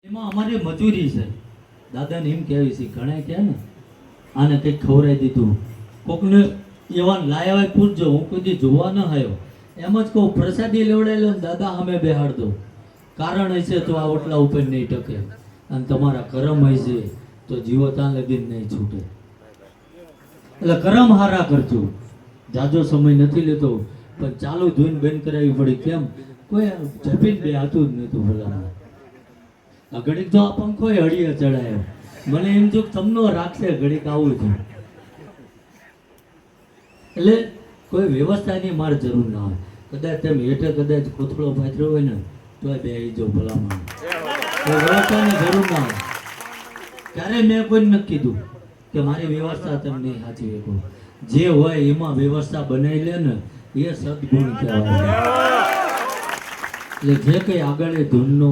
એમાં અમારી મજૂરી છે. દાદાને એમ કહેવી છે, ઘણા કહે ને આને કંઈક ખવડાવી દીધું, કોકને એવા લાયા હોય પૂછજો, હું કોઈ દી જોવા ન આવ્યો. એમ જ કહું, પ્રસાદી લેવડાવી લો ને દાદા સામે બેહાડ દો. કારણ હશે તો આ ઓટલા ઉપર નહીં ટકે, અને તમારા કરમ હશે તો જીવો ત્યાં લગીન નહીં છૂટે. એટલે કરમ હારા કરજો. જાજો સમય નથી લેતો, પણ ચાલુ ધૂન બંધ કરાવી પડી. કેમ? કોઈ જપીને બે હાથું જ નહોતું ભલામાં. આ ઘડીક તો આ પંખો હળીએ ચડાયો, મને એમ જો તમને રાખશે ઘડીક આવું છું. એટલે કોઈ વ્યવસ્થાની મારે જરૂર ના હોય. કદાચ તેમ હેઠે કદાચ કોથળો પાથર્યો હોય ને તો બે જો ભલામણ, કોઈ વ્યવસ્થાની જરૂર ના હોય. ત્યારે મેં કોઈ નથી કીધું કે મારી વ્યવસ્થા તમે નહીં સાચી શકો. જે હોય એમાં વ્યવસ્થા બનાવી લે ને એ સદગુણ કહેવાય. એટલે જે કંઈ આગળ એ ધૂનનો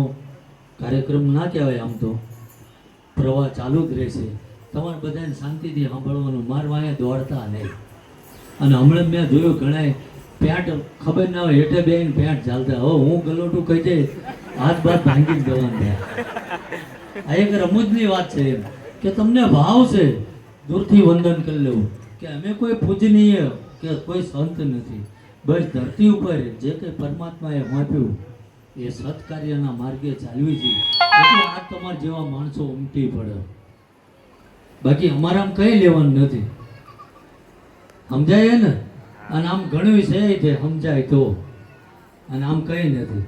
કાર્યક્રમ ના કહેવાય, આમ તો પ્રવાહ ચાલુ જ રહેશે. તમારે બધાને શાંતિથી સાંભળવાનું, મારવા અહીંયા દોડતા નહીં. અને હમણાં મેં જોયું ઘણા પેન્ટ ખબર ના હોય હેઠે બેન પેન્ટ ચાલતા. હવે હું ગલોટું કહી જાય હાથ બાદ ભાંગી જ જવાનું. આ એક રમૂજની વાત છે એમ કે તમને ભાવ છે દૂરથી વંદન કરી લેવું કે અમે કોઈ પૂજનીય કે કોઈ સંત નથી. બસ ધરતી ઉપર જે કંઈ પરમાત્માએ વાંપ્યું એ સત્કાર્યના માર્ગે ચાલવી છે. એટલે આ તમારા જેવા માણસો ઉમટી પડે. બાકી અમારામાં કંઈ લેવાનું નથી. સમજાય ને? અને આમ ઘણું છે સમજાય તો, અને આમ કંઈ નથી.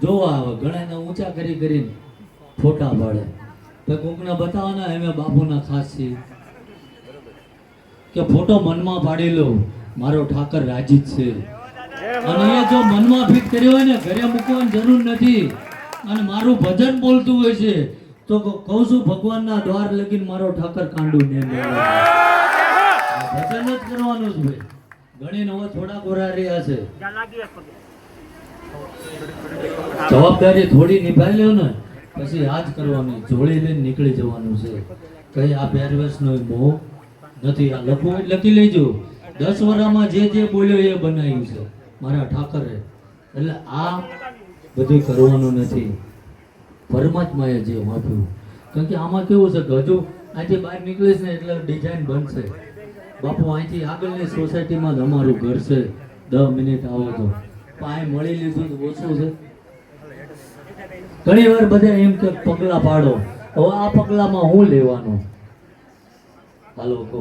જોવા આવે ઘણાને ઊંચા કરી કરીને ફોટા પાડે, તો કોકને બતાવવાના અમે બાપુના ખાસ છીએ કે ફોટો મનમાં પાડી લો, મારો ઠાકર રાજી જ છે. અને એ જો મનમાં ફિટ કર્યો હોય ને ઘરે મૂકવાની જરૂર નથી. અને મારું ભજન બોલતું હોય છે તો કહું છું ભગવાનના દ્વાર લગીને મારો ઠાકર કાંડું ને ભજન જ કરવાનું જ ભાઈ. ઘણી નવો થોડા ગોરા રહ્યા છે, જવાબદારી થોડી નિભાવી લ્યો ને પછી આ જ કરવાનું, જોડી લઈને નીકળી જવાનું છે. કઈ આ પહેરવેશનો મોહ નથી. આ લખવું જ લખી લેજો. 10 વર્ષમાં જે જે બોલ્યો એ બનાવ્યું છે મારા ઠાકરે. એટલે આ બધું કરવાનું નથી. પરમાત્માએ જે વાંચ્યું, કારણ કે આમાં કેવું છે કે હજુ અહીંથી બહાર નીકળીશ ને એટલે ડિઝાઇન બનશે. બાપુ અહીંથી આગળની સોસાયટીમાં જ અમારું ઘર છે, 10 મિનિટ આવો તો પાય મળી લીધું તો ઓછું છે. ઘણી વાર બધા એમ કે પગલા પાડો, હવે આ પગલામાં હું લેવાનો? હાલો કહો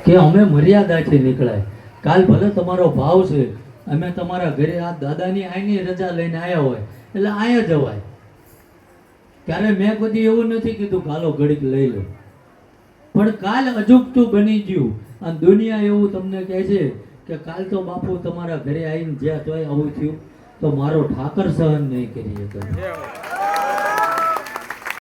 કે અમે મર્યાદાથી નીકળાય. કાલ ભલે તમારો ભાવ છે, અમે તમારા ઘરે આ દાદાની આઈની રજા લઈને આવ્યા હોય એટલે આયા જવાય. ત્યારે મેં કદી એવું નથી કીધું કાલો ઘડીક લઈ લો, પણ કાલ અજુગતું બની ગયું. અને દુનિયા એવું તમને કહે છે કે કાલ તો બાપુ તમારા ઘરે આવીને જ્યાં તોય આવું થયું તો મારો ઠાકર સહન નહીં કરી શકે.